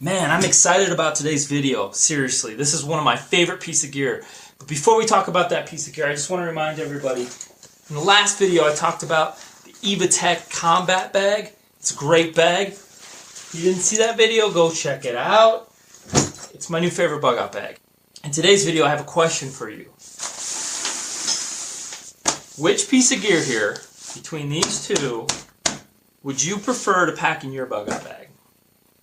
Man, I'm excited about today's video. Seriously, this is one of my favorite pieces of gear. But before we talk about that piece of gear, I just want to remind everybody, in the last video I talked about the TACT Combat Bag. It's a great bag. If you didn't see that video, go check it out. It's my new favorite bug out bag. In today's video, I have a question for you. Which piece of gear here, between these two, would you prefer to pack in your bug out bag?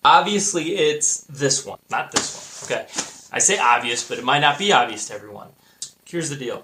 Obviously, it's this one, not this one. Okay, I say obvious, but it might not be obvious to everyone. Here's the deal.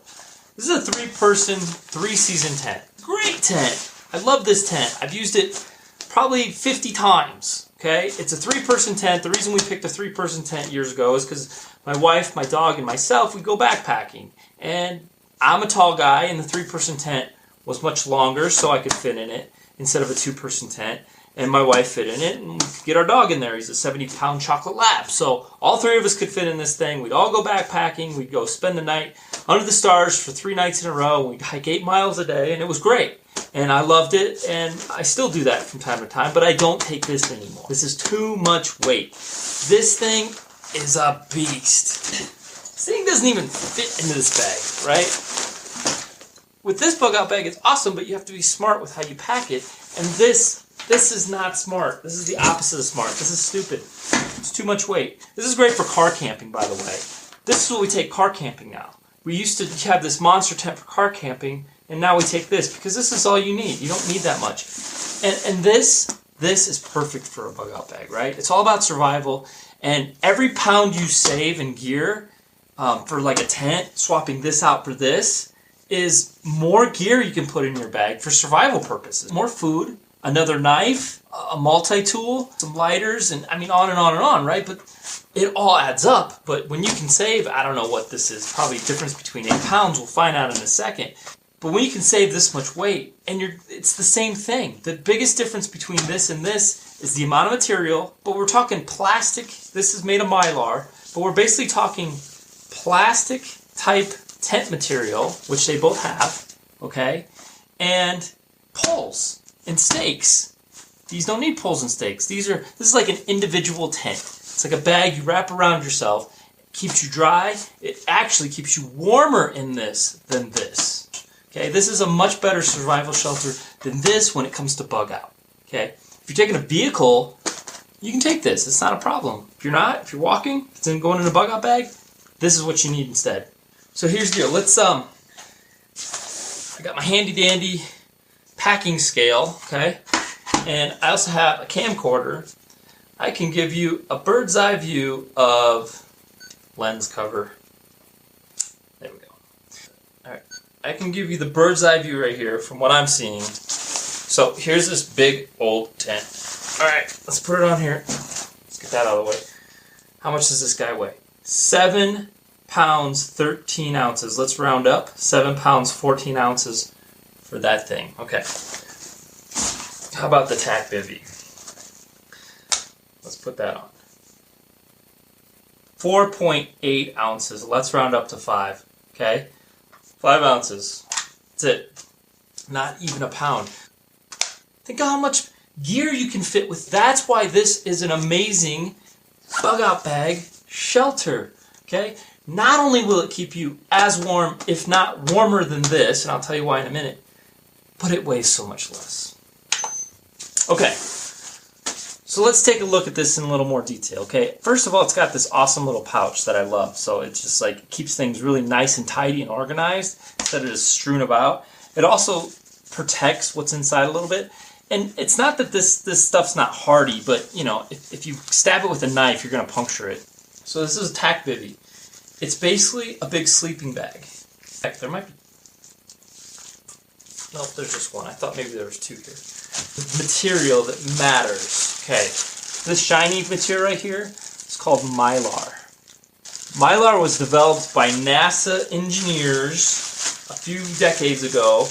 This is a 3-person, 3-season tent. Great tent. I love this tent. I've used it probably 50 times. Okay, it's a 3-person tent. The reason we picked a 3-person tent years ago is because my wife, my dog, and myself, we go backpacking. And I'm a tall guy, and the 3-person tent was much longer, so I could fit in it instead of a 2-person tent. And my wife fit in it, and we could get our dog in there. He's a 70-pound chocolate lab. So all 3 of us could fit in this thing. We'd all go backpacking. We'd go spend the night under the stars for 3 nights in a row. We'd hike 8 miles a day, and it was great. And I loved it, and I still do that from time to time, but I don't take this anymore. This is too much weight. This thing is a beast. This thing doesn't even fit into this bag, right? With this bug out bag, it's awesome, but you have to be smart with how you pack it. And this is not smart. This is the opposite of smart. This is stupid. It's too much weight. This is great for car camping, by the way. This is what we take car camping now. We used to have this monster tent for car camping, and now we take this because this is all you need. You don't need that much. And this is perfect for a bug out bag, right? It's all about survival, and every pound you save in gear for like a tent, swapping this out for this, is more gear you can put in your bag for survival purposes. More food, another knife, a multi-tool, some lighters, and I mean on and on and on, right? But it all adds up. But when you can save, I don't know what this is, probably a difference between 8 pounds, we'll find out in a second. But when you can save this much weight, and it's the same thing. The biggest difference between this and this is the amount of material, but we're talking plastic. This is made of Mylar, but we're basically talking plastic type tent material, which they both have, okay? And poles and stakes. These don't need poles and stakes. This is like an individual tent. It's like a bag you wrap around yourself. It keeps you dry. It actually keeps you warmer in this than this. Okay, this is a much better survival shelter than this when it comes to bug out. Okay, if you're taking a vehicle, you can take this. It's not a problem. If you're not, if you're walking, if it's going in a bug out bag, this is what you need instead. So here's the deal. Let's I got my handy dandy packing scale, okay? And I also have a camcorder. I can give you a bird's eye view of lens cover. There we go. All right. I can give you the bird's eye view right here from what I'm seeing. So here's this big old tent. All right, let's put it on here. Let's get that out of the way. How much does this guy weigh? 7 pounds, 13 ounces. Let's round up. 7 pounds, 14 ounces for that thing. Okay. How about the TACT Bivvy? Let's put that on. 4.8 ounces. Let's round up to 5. Okay? 5 ounces. That's it. Not even a pound. Think of how much gear you can fit with. That's why this is an amazing bug out bag shelter. Okay? Not only will it keep you as warm, if not warmer than this, and I'll tell you why in a minute, but it weighs so much less. Okay, so let's take a look at this in a little more detail, okay? First of all, it's got this awesome little pouch that I love, so it's just like, it keeps things really nice and tidy and organized instead of just strewn about. It also protects what's inside a little bit, and it's not that this stuff's not hardy, but, you know, if you stab it with a knife, you're going to puncture it. So this is a TACT Bivvy. It's basically a big sleeping bag. Heck, there might be... Nope, there's just one. I thought maybe there was 2 here. Material that matters. Okay, this shiny material right here is called Mylar. Mylar was developed by NASA engineers a few decades ago,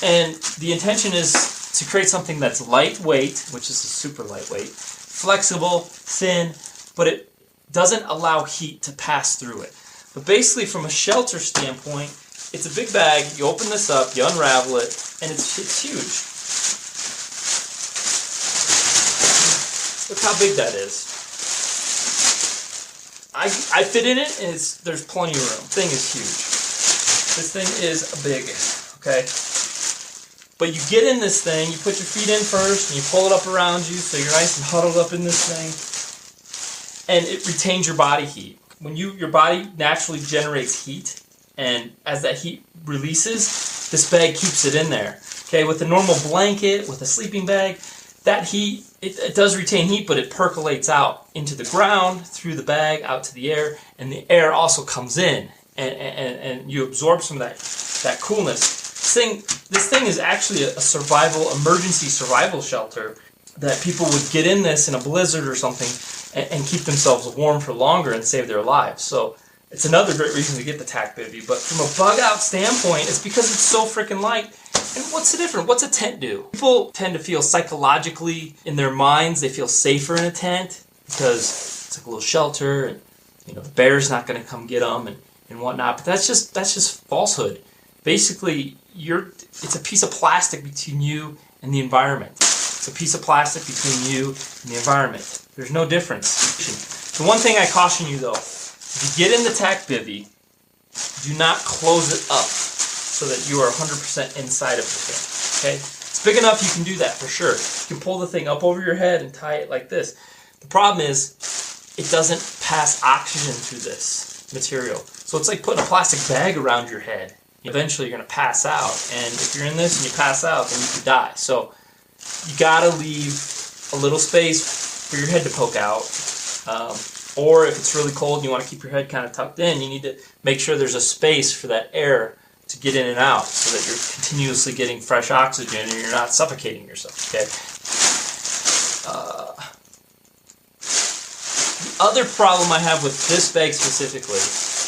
and the intention is to create something that's lightweight, which is super lightweight, flexible, thin, but it doesn't allow heat to pass through it. But basically, from a shelter standpoint, it's a big bag. You open this up, you unravel it, and it's huge. Look how big that is. I fit in it, and there's plenty of room. Thing is huge. This thing is big, okay? But you get in this thing, you put your feet in first, and you pull it up around you so you're nice and huddled up in this thing. And it retains your body heat. When your body naturally generates heat, and as that heat releases, this bag keeps it in there. Okay, with a normal blanket, with a sleeping bag, that heat, it does retain heat, but it percolates out into the ground, through the bag, out to the air, and the air also comes in, and you absorb some of that coolness. This thing is actually a emergency survival shelter that people would get in this in a blizzard or something and keep themselves warm for longer and save their lives. So it's another great reason to get the TACT Bivvy. But from a bug out standpoint, it's because it's so freaking light. And what's the difference? What's a tent do? People tend to feel psychologically, in their minds, they feel safer in a tent because it's like a little shelter, and the bear's not going to come get them and whatnot. But that's just falsehood. Basically, it's a piece of plastic between you and the environment. It's a piece of plastic between you and the environment. There's no difference. The one thing I caution you though, if you get in the TACT Bivvy, do not close it up so that you are 100% inside of the thing. Okay? It's big enough you can do that for sure. You can pull the thing up over your head and tie it like this. The problem is it doesn't pass oxygen through this material. So it's like putting a plastic bag around your head. Eventually you're going to pass out, and if you're in this and you pass out, then you could die. So you got to leave a little space for your head to poke out. Or if it's really cold and you want to keep your head kind of tucked in, you need to make sure there's a space for that air to get in and out so that you're continuously getting fresh oxygen and you're not suffocating yourself. Okay. The other problem I have with this bag specifically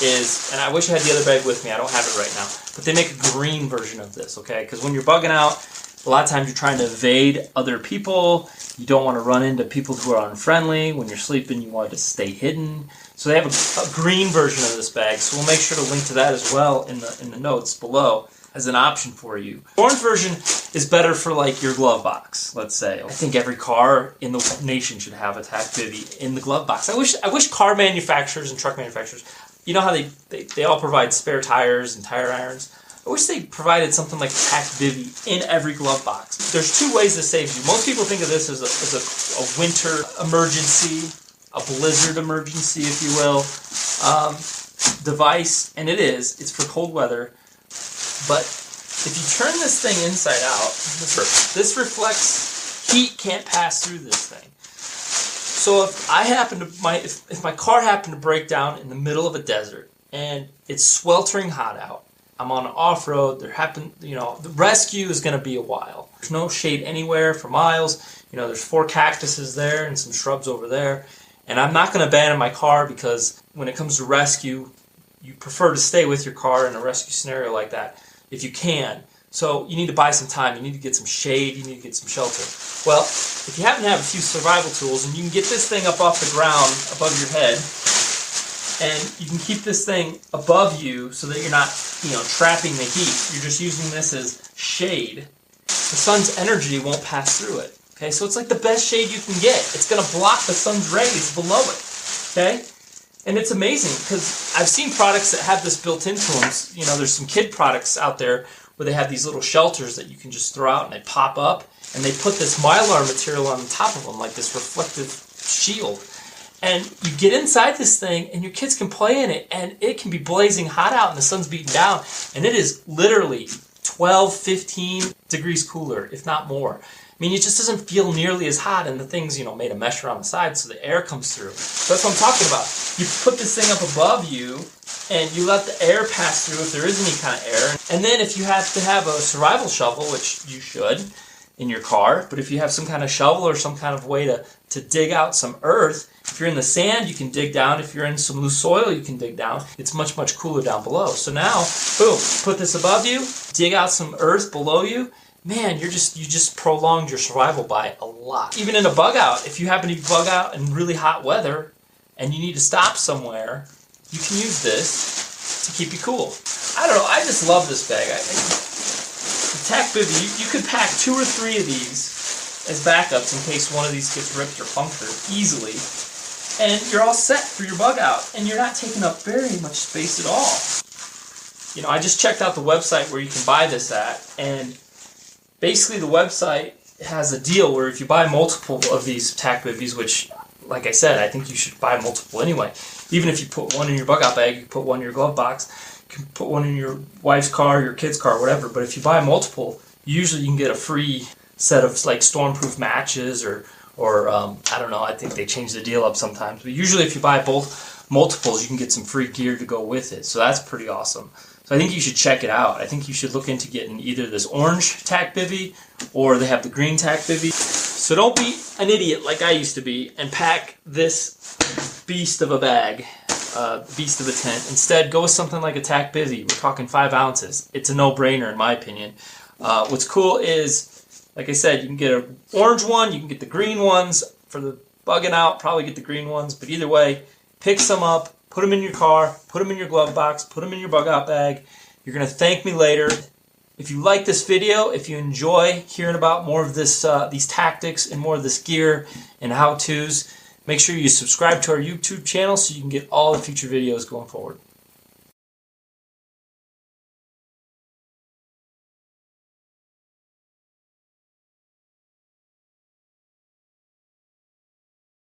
is, and I wish I had the other bag with me, I don't have it right now, but they make a green version of this, okay? Because when you're bugging out, a lot of times you're trying to evade other people. You don't want to run into people who are unfriendly. When you're sleeping, you want to stay hidden. So they have a green version of this bag, so we'll make sure to link to that as well in the notes below as an option for you. The orange version is better for like your glove box, let's say. I think every car in the nation should have a TACT Bivvy in the glove box. I wish car manufacturers and truck manufacturers, you know how they all provide spare tires and tire irons? I wish they provided something like TACT Bivvy in every glove box. There's two ways this saves you. Most people think of this as a winter emergency, a blizzard emergency, if you will, device, and it is. It's for cold weather. But if you turn this thing inside out, this reflects heat can't pass through this thing. So if my car happened to break down in the middle of a desert and it's sweltering hot out, I'm on off-road, the rescue is going to be a while. There's no shade anywhere for miles. There's 4 cactuses there and some shrubs over there. And I'm not going to abandon my car because when it comes to rescue, you prefer to stay with your car in a rescue scenario like that if you can. So you need to buy some time. You need to get some shade. You need to get some shelter. Well, if you happen to have a few survival tools and you can get this thing up off the ground above your head, and you can keep this thing above you so that you're not, trapping the heat. You're just using this as shade. The sun's energy won't pass through it. Okay, so it's like the best shade you can get. It's going to block the sun's rays below it. Okay, and it's amazing because I've seen products that have this built into them. There's some kid products out there where they have these little shelters that you can just throw out and they pop up, and they put this Mylar material on the top of them, like this reflective shield. And you get inside this thing, and your kids can play in it, and it can be blazing hot out, and the sun's beating down, and it is literally 12, 15 degrees cooler, if not more. I mean, it just doesn't feel nearly as hot, and the thing's, made a mesh around the side so the air comes through. So that's what I'm talking about. You put this thing up above you, and you let the air pass through if there is any kind of air. And then if you have to have a survival shovel, which you should in your car, but if you have some kind of shovel or some kind of way to dig out some earth, if you're in the sand, you can dig down. If you're in some loose soil, you can dig down. It's much, much cooler down below. So now, boom, put this above you, dig out some earth below you. Man, you just prolonged your survival by a lot. Even in a bug out, if you happen to bug out in really hot weather and you need to stop somewhere, you can use this to keep you cool. I don't know, I just love this bag. The TACT Bivvy, you could pack 2 or 3 of these as backups in case one of these gets ripped or punctured easily. and you're all set for your bug out, and you're not taking up very much space at all. You know, I just checked out the website where you can buy this at, and basically the website has a deal where if you buy multiple of these TACT Bivvies, which, like I said, I think you should buy multiple anyway. Even if you put one in your bug out bag, you can put one in your glove box, you can put one in your wife's car, your kid's car, whatever. But if you buy multiple, usually you can get a free set of like stormproof matches or I don't know, I think they change the deal up sometimes. But usually if you buy both multiples, you can get some free gear to go with it. So that's pretty awesome. So I think you should check it out. I think you should look into getting either this orange TACT Bivvy or they have the green TACT Bivvy. So don't be an idiot like I used to be and pack this beast of a bag, beast of a tent. Instead, go with something like a TACT Bivvy. We're talking 5 ounces. It's a no-brainer in my opinion. What's cool is, like I said, you can get an orange one, you can get the green ones for the bugging out, probably get the green ones, but either way, pick some up, put them in your car, put them in your glove box, put them in your bug out bag. You're going to thank me later. If you like this video, if you enjoy hearing about more of this, these tactics and more of this gear and how-tos, make sure you subscribe to our YouTube channel so you can get all the future videos going forward.